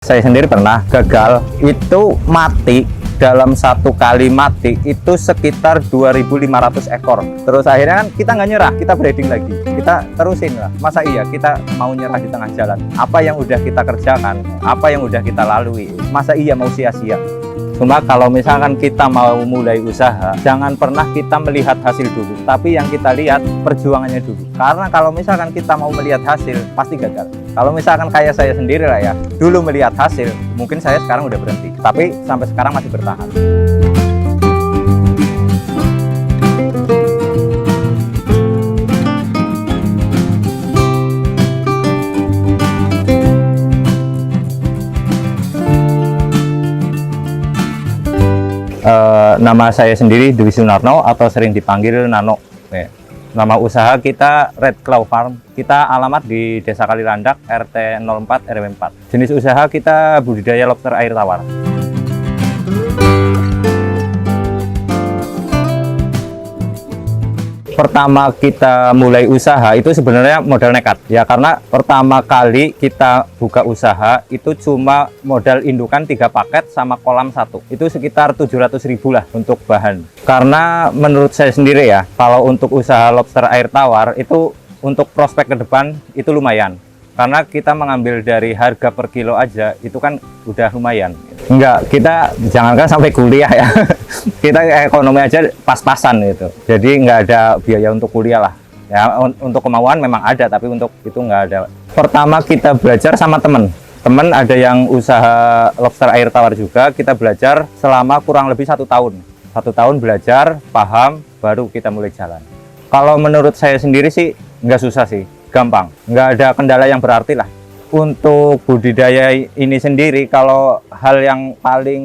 Saya sendiri pernah gagal, itu mati dalam satu kali mati itu sekitar 2.500 ekor. Terus akhirnya kan kita nggak nyerah, kita breeding lagi, kita terusin lah. Masa iya kita mau nyerah di tengah jalan? Apa yang udah kita kerjakan, apa yang udah kita lalui, masa iya mau sia-sia? Cuma kalau misalkan kita mau mulai usaha, jangan pernah kita melihat hasil dulu, tapi yang kita lihat perjuangannya dulu. Karena kalau misalkan kita mau melihat hasil, pasti gagal. Kalau misalkan kayak saya sendiri lah ya, dulu melihat hasil, mungkin saya sekarang udah berhenti, tapi sampai sekarang masih bertahan. Nama saya sendiri Dwi Sunarno atau sering dipanggil Nano. Nama usaha kita Red Claw Farm. Kita alamat di Desa Kalilandak, RT 04 RW 4. Jenis usaha kita budidaya lobster air tawar. Pertama kita mulai usaha itu sebenarnya modal nekat ya, karena pertama kali kita buka usaha itu cuma modal indukan 3 paket sama kolam 1, itu sekitar 700.000 lah untuk bahan. Karena menurut saya sendiri ya, kalau untuk usaha lobster air tawar itu untuk prospek ke depan itu lumayan, karena kita mengambil dari harga per kilo aja itu kan udah lumayan. Enggak, kita jangankan sampai kuliah ya, kita ekonomi aja pas-pasan gitu, jadi nggak ada biaya untuk kuliah lah ya. Untuk kemauan memang ada, tapi untuk itu nggak ada. Pertama kita belajar sama temen ada yang usaha lobster air tawar juga, kita belajar selama kurang lebih 1 tahun. 1 tahun belajar, paham, baru kita mulai jalan. Kalau menurut saya sendiri sih nggak susah sih, gampang, nggak ada kendala yang berarti lah. Untuk budidaya ini sendiri, kalau hal yang paling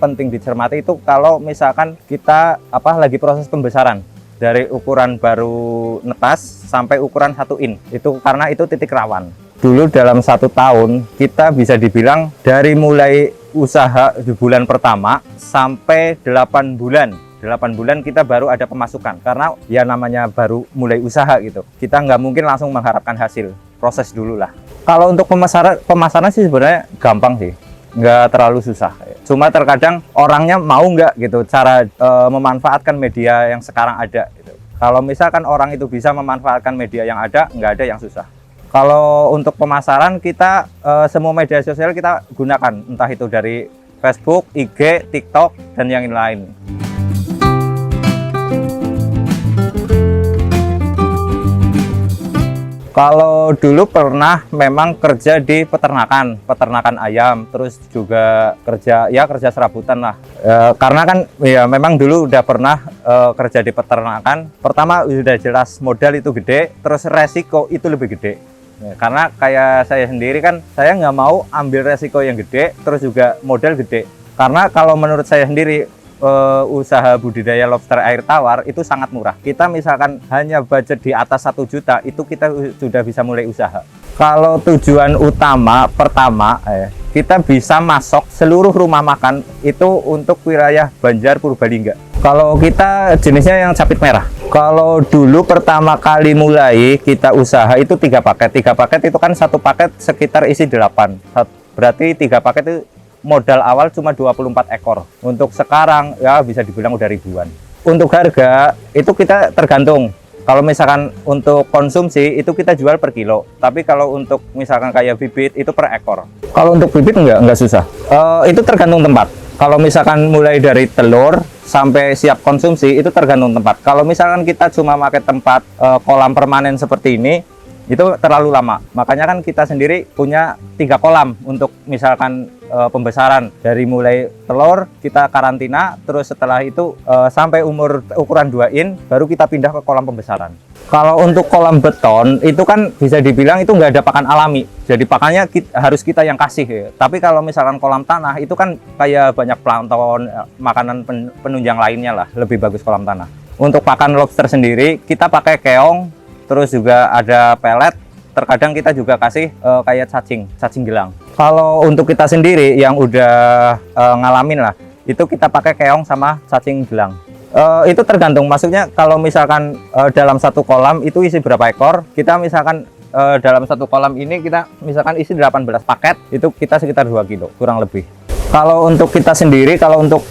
penting dicermati itu kalau misalkan kita lagi proses pembesaran dari ukuran baru netas sampai ukuran 1 in, itu karena itu titik rawan. Dulu dalam 1 tahun kita bisa dibilang dari mulai usaha di bulan pertama sampai 8 bulan kita baru ada pemasukan, karena ya namanya baru mulai usaha gitu, kita nggak mungkin langsung mengharapkan hasil, proses dulu lah. Kalau untuk pemasaran sih sebenarnya gampang sih, nggak terlalu susah. Cuma terkadang orangnya mau nggak gitu cara memanfaatkan media yang sekarang ada gitu. Kalau misalkan orang itu bisa memanfaatkan media yang ada, nggak ada yang susah. Kalau untuk pemasaran kita semua media sosial kita gunakan, entah itu dari Facebook, IG, TikTok, dan yang lain. Kalau dulu pernah memang kerja di peternakan ayam, terus juga kerja serabutan lah. Karena kan ya memang dulu udah pernah kerja di peternakan. Pertama udah jelas modal itu gede, terus resiko itu lebih gede. Karena kayak saya sendiri kan, saya nggak mau ambil resiko yang gede, terus juga modal gede. Karena kalau menurut saya sendiri, usaha budidaya lobster air tawar itu sangat murah. Kita misalkan hanya budget di atas 1 juta, itu kita sudah bisa mulai usaha. Kalau tujuan utama pertama, kita bisa masuk seluruh rumah makan itu untuk wilayah Banjar Purbalingga. Kalau kita jenisnya yang capit merah. Kalau dulu pertama kali mulai kita usaha itu 3 paket. 3 paket itu kan 1 paket sekitar isi 8. Berarti 3 paket itu modal awal cuma 24 ekor. Untuk sekarang ya bisa dibilang udah ribuan. Untuk harga itu kita tergantung. Kalau misalkan untuk konsumsi itu kita jual per kilo. Tapi kalau untuk misalkan kayak bibit itu per ekor. Kalau untuk bibit enggak susah. Itu tergantung tempat. Kalau misalkan mulai dari telur sampai siap konsumsi itu tergantung tempat. Kalau misalkan kita cuma pakai tempat kolam permanen seperti ini, itu terlalu lama. Makanya kan kita sendiri punya 3 kolam untuk misalkan pembesaran. Dari mulai telur kita karantina, terus setelah itu sampai ukuran 2 in baru kita pindah ke kolam pembesaran. Kalau untuk kolam beton itu kan bisa dibilang itu nggak ada pakan alami, jadi pakannya harus kita yang kasih ya. Tapi kalau misalkan kolam tanah itu kan kayak banyak plankton, makanan penunjang lainnya lah, lebih bagus kolam tanah. Untuk pakan lobster sendiri kita pakai keong, terus juga ada pelet, terkadang kita juga kasih kayak cacing gelang. Kalau untuk kita sendiri yang udah ngalamin lah, itu kita pakai keong sama cacing gelang. Itu tergantung, maksudnya kalau misalkan dalam 1 kolam itu isi berapa ekor, kita misalkan dalam satu kolam ini kita misalkan isi 18 paket, itu kita sekitar 2 kilo kurang lebih. Kalau untuk kita sendiri, kalau untuk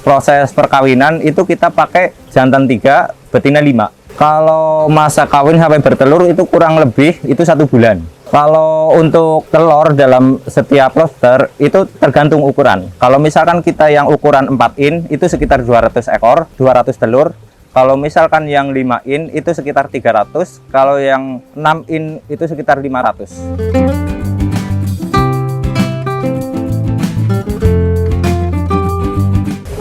proses perkawinan itu kita pakai jantan 3, betina 5. Kalau masa kawin sampai bertelur itu kurang lebih itu 1 bulan. Kalau untuk telur dalam setiap lobster itu tergantung ukuran. Kalau misalkan kita yang ukuran 4 in itu sekitar 200 ekor, 200 telur. Kalau misalkan yang 5 in itu sekitar 300, kalau yang 6 in itu sekitar 500.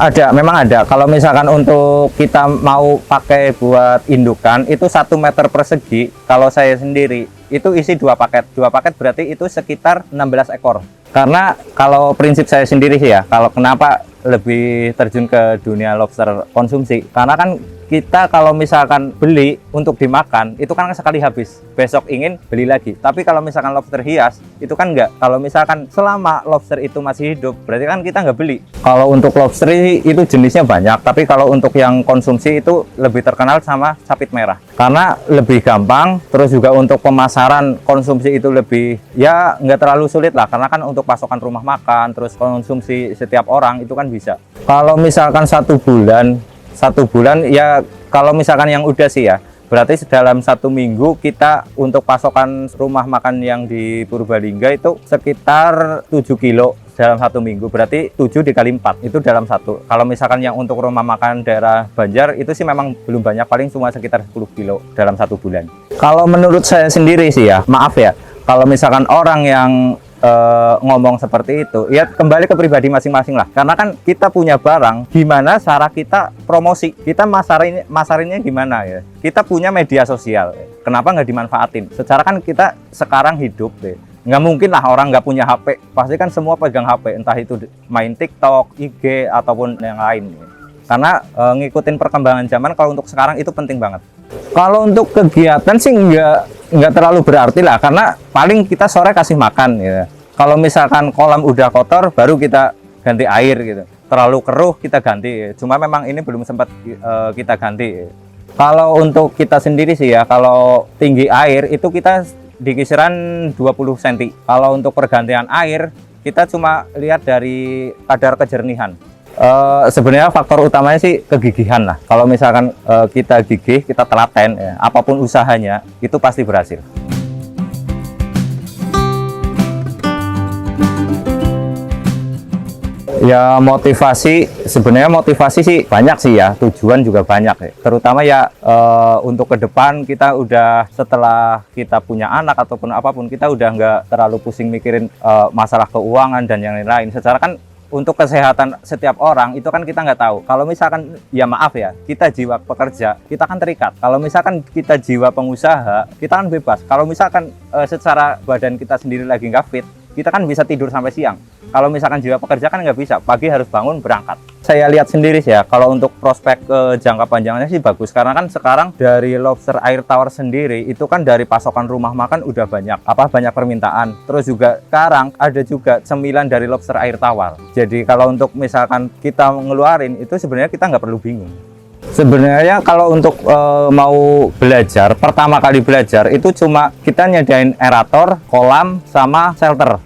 Ada, memang ada. Kalau misalkan untuk kita mau pakai buat indukan itu 1 meter persegi. Kalau saya sendiri itu isi 2 paket. 2 paket berarti itu sekitar 16 ekor. Karena kalau prinsip saya sendiri sih ya, kalau kenapa lebih terjun ke dunia lobster konsumsi, karena kan kita kalau misalkan beli untuk dimakan itu kan sekali habis, besok ingin beli lagi. Tapi kalau misalkan lobster hias itu kan enggak. Kalau misalkan selama lobster itu masih hidup berarti kan kita nggak beli. Kalau untuk lobster itu jenisnya banyak, tapi kalau untuk yang konsumsi itu lebih terkenal sama capit merah karena lebih gampang, terus juga untuk pemasaran konsumsi itu lebih ya nggak terlalu sulit lah, karena kan untuk pasokan rumah makan terus konsumsi setiap orang itu kan bisa. Kalau misalkan 1 bulan ya, kalau misalkan yang udah sih ya berarti dalam 1 minggu kita untuk pasokan rumah makan yang di Purbalingga itu sekitar 7 kilo dalam 1 minggu, berarti 7 dikali 4 itu dalam 1. Kalau misalkan yang untuk rumah makan daerah Banjar itu sih memang belum banyak, paling cuma sekitar 10 kilo dalam 1 bulan. Kalau menurut saya sendiri sih ya, maaf ya kalau misalkan orang yang ngomong seperti itu, ya kembali ke pribadi masing-masing lah. Karena kan kita punya barang, gimana cara kita promosi, kita masarinnya gimana ya. Kita punya media sosial, kenapa nggak dimanfaatin? Secara kan kita sekarang hidup deh, nggak mungkin lah orang nggak punya HP, pasti kan semua pegang HP, entah itu main TikTok, IG, ataupun yang lain. Karena ngikutin perkembangan zaman kalau untuk sekarang itu penting banget. Kalau untuk kegiatan sih nggak terlalu berarti lah, karena paling kita sore kasih makan ya. Kalau misalkan kolam udah kotor baru kita ganti air gitu, terlalu keruh kita ganti. Cuma memang ini belum sempat kita ganti. Kalau untuk kita sendiri sih ya, kalau tinggi air itu kita di kisaran 20 cm. Kalau untuk pergantian air kita cuma lihat dari kadar kejernihan. Sebenarnya faktor utamanya sih kegigihan lah. Kalau misalkan kita gigih, kita telaten ya, apapun usahanya itu pasti berhasil. Ya sebenarnya motivasi sih banyak sih ya, tujuan juga banyak ya. Terutama ya untuk ke depan kita udah, setelah kita punya anak ataupun apapun, kita udah nggak terlalu pusing mikirin masalah keuangan dan yang lain-lain. Secara kan untuk kesehatan setiap orang itu kan kita nggak tahu. Kalau misalkan ya maaf ya, kita jiwa pekerja kita kan terikat. Kalau misalkan kita jiwa pengusaha kita kan bebas. Kalau misalkan secara badan kita sendiri lagi nggak fit, kita kan bisa tidur sampai siang. Kalau misalkan jiwa pekerja kan nggak bisa, pagi harus bangun berangkat. Saya lihat sendiri sih ya, kalau untuk prospek jangka panjangnya sih bagus, karena kan sekarang dari lobster air tawar sendiri itu kan dari pasokan rumah makan udah banyak permintaan. Terus juga sekarang ada juga cemilan dari lobster air tawar. Jadi kalau untuk misalkan kita ngeluarin itu sebenarnya kita nggak perlu bingung. Sebenarnya kalau untuk mau belajar, pertama kali belajar itu cuma kita nyediain aerator, kolam, sama shelter.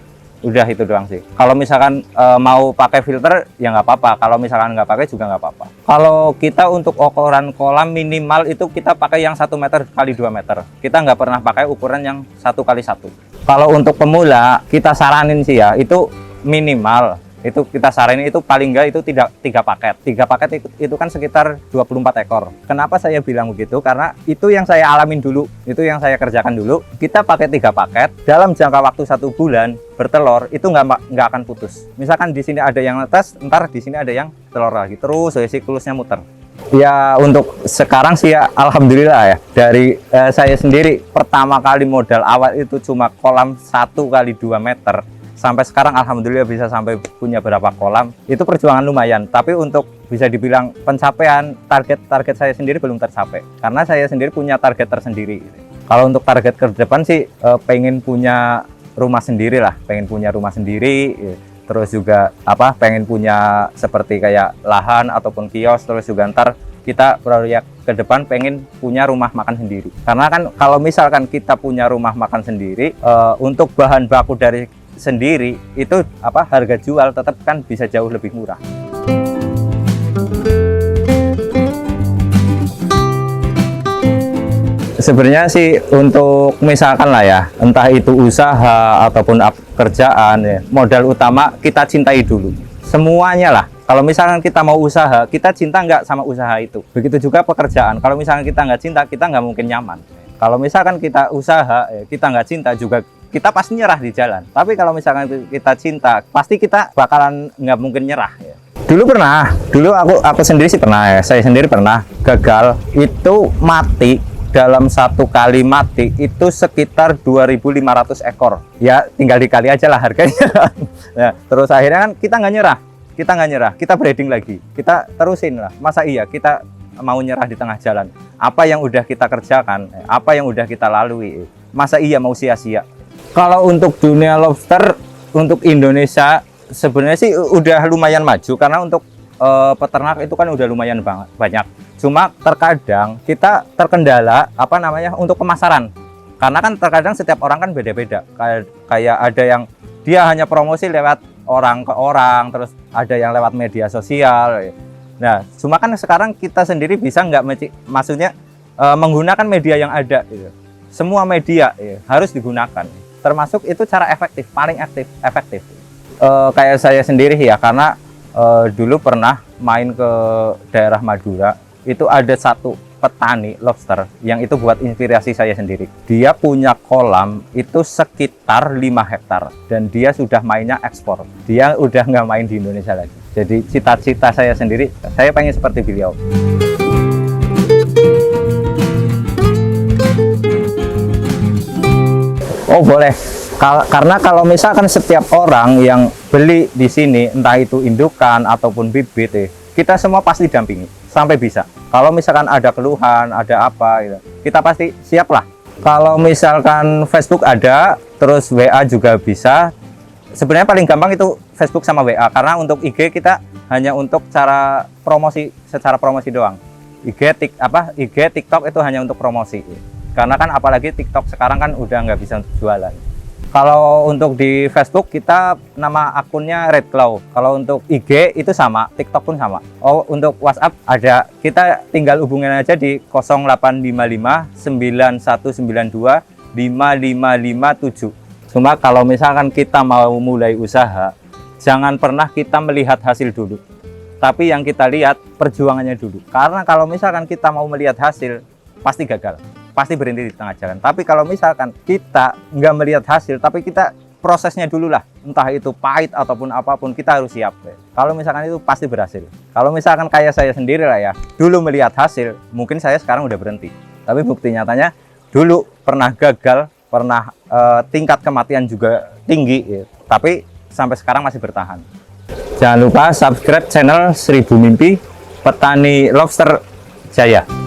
Udah itu doang sih. Kalau misalkan mau pakai filter ya nggak apa-apa. Kalau misalkan nggak pakai juga nggak apa-apa. Kalau kita untuk ukuran kolam minimal itu kita pakai yang 1 meter kali 2 meter. Kita nggak pernah pakai ukuran yang 1 kali 1. Kalau untuk pemula kita saranin sih ya itu minimal. Itu kita saranin itu paling enggak itu tidak 3 paket. 3 paket itu kan sekitar 24 ekor. Kenapa saya bilang begitu? Karena itu yang saya alamin dulu, itu yang saya kerjakan dulu. Kita pakai 3 paket dalam jangka waktu 1 bulan bertelur itu nggak akan putus. Misalkan di sini ada yang netes, ntar di sini ada yang telur lagi, terus siklusnya muter. Ya untuk sekarang sih ya alhamdulillah ya, dari saya sendiri pertama kali modal awal itu cuma kolam 1 kali 2 meter. Sampai sekarang alhamdulillah bisa sampai punya berapa kolam. Itu perjuangan lumayan, tapi untuk bisa dibilang pencapaian target saya sendiri belum tercapai, karena saya sendiri punya target tersendiri. Kalau untuk target ke depan sih pengen punya rumah sendiri lah, terus juga pengen punya seperti kayak lahan ataupun kios, terus juga ntar kita proyek ke depan pengen punya rumah makan sendiri. Karena kan kalau misalkan kita punya rumah makan sendiri, untuk bahan baku dari sendiri itu harga jual tetap kan bisa jauh lebih murah. Sebenarnya sih untuk misalkan lah ya, entah itu usaha ataupun kerjaan ya, modal utama kita cintai dulu. Semuanya lah. Kalau misalkan kita mau usaha, kita cinta nggak sama usaha itu. Begitu juga pekerjaan. Kalau misalkan kita nggak cinta, kita nggak mungkin nyaman. Kalau misalkan kita usaha, kita nggak cinta juga, kita pasti nyerah di jalan. Tapi kalau misalkan kita cinta, pasti kita bakalan nggak mungkin nyerah ya. Dulu aku sendiri sih pernah ya. Saya sendiri pernah gagal, itu mati. Dalam satu kali mati itu sekitar 2.500 ekor. Ya tinggal dikali aja lah harganya. Ya, terus akhirnya kan kita nggak nyerah, kita breeding lagi, kita terusin lah. Masa iya kita mau nyerah di tengah jalan? Apa yang udah kita kerjakan, apa yang udah kita lalui, masa iya mau sia-sia? Kalau untuk dunia lobster, untuk Indonesia sebenarnya sih udah lumayan maju, karena untuk peternak itu kan udah lumayan banyak. Cuma terkadang kita terkendala untuk pemasaran, karena kan terkadang setiap orang kan beda-beda. Kayak ada yang dia hanya promosi lewat orang ke orang, terus ada yang lewat media sosial. Nah, cuma kan sekarang kita sendiri bisa maksudnya menggunakan media yang ada gitu. Semua media harus digunakan, termasuk itu cara paling efektif. Kayak saya sendiri ya, karena dulu pernah main ke daerah Madura, itu ada satu petani lobster yang itu buat inspirasi saya sendiri. Dia punya kolam itu sekitar 5 hektar dan dia sudah mainnya ekspor. Dia udah nggak main di Indonesia lagi. Jadi cita-cita saya sendiri, saya pengen seperti beliau. Oh boleh. Karena kalau misalkan setiap orang yang beli di sini, entah itu indukan ataupun bibit, kita semua pasti dampingi sampai bisa. Kalau misalkan ada keluhan, ada apa gitu, kita pasti siap lah. Kalau misalkan Facebook ada, terus WA juga bisa. Sebenarnya paling gampang itu Facebook sama WA, karena untuk IG kita hanya untuk secara promosi doang. IG, TikTok itu hanya untuk promosi. Karena kan apalagi TikTok sekarang kan udah nggak bisa untuk jualan. Kalau untuk di Facebook kita nama akunnya Red Claw. Kalau untuk IG itu sama, TikTok pun sama. Oh, untuk WhatsApp ada, kita tinggal hubungin aja di 0855 9192 5557. Cuma kalau misalkan kita mau mulai usaha, jangan pernah kita melihat hasil dulu. Tapi yang kita lihat perjuangannya dulu. Karena kalau misalkan kita mau melihat hasil, pasti gagal. Pasti berhenti di tengah jalan. Tapi kalau misalkan kita nggak melihat hasil, tapi kita prosesnya dulu lah, entah itu pahit ataupun apapun, kita harus siap. Kalau misalkan itu pasti berhasil. Kalau misalkan kayak saya sendiri lah ya, dulu melihat hasil, mungkin saya sekarang udah berhenti. Tapi bukti nyatanya dulu pernah gagal, pernah tingkat kematian juga tinggi, tapi sampai sekarang masih bertahan. Jangan lupa subscribe channel 1000 Mimpi Petani Lobster Jaya.